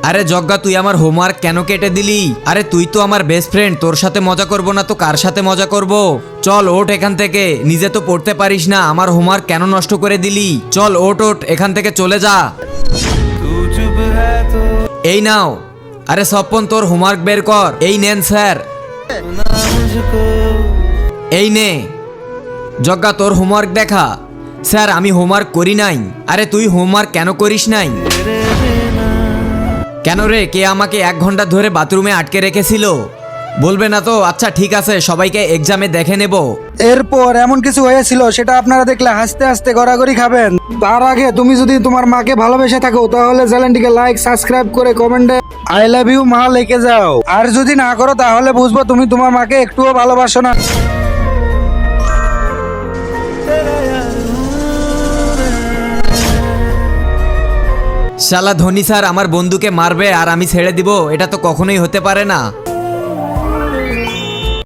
আরে জগ্গা, তুই আমার হোমওয়ার্ক কেন কেটে দিলি? আরে তুই তো আমার বেস্ট ফ্রেন্ড, তোর সাথে মজা করব না তো কার সাথে মজা করব? চল ওঠ এখান থেকে, নিজে তো পড়তে পারিস না, আমার হোমওয়ার্ক কেন নষ্ট করে দিলি? চল ওঠ ওঠ, এখান থেকে চলে যা। এই নাও। আরে স্বপন, তোর হোমওয়ার্ক বের কর। এই নেন স্যার। এই নে জগ্গা, তোর হোমওয়ার্ক দেখা। স্যার, আমি হোমওয়ার্ক করি নাই। আরে তুই হোমওয়ার্ক কেন করিস নাই? কেন রে, কে আমাকে 1 ঘন্টা ধরে বাথরুমে আটকে রেখেছিল? বলবে না তো? আচ্ছা ঠিক আছে, সবাইকে এক্সামে দেখে নেব। এরপর এমন কিছু হয়েছিল সেটা আপনারা দেখলে হাসতে হাসতে গড়াগড়ি খাবেন। তার আগে তুমি যদি তোমার মাকে ভালোবেসে থাকো তাহলে চ্যানেলটিকে লাইক সাবস্ক্রাইব করে কমেন্টে আই লাভ ইউ মা লিখে যাও। আর যদি না করো তাহলে বুঝবো তুমি তোমার মাকে একটুও ভালোবাসো না। শালা ধনী স্যার আমার বন্ধুকে মারবে আর আমি ছেড়ে দিব? এটা তো কখনোই হতে পারে না।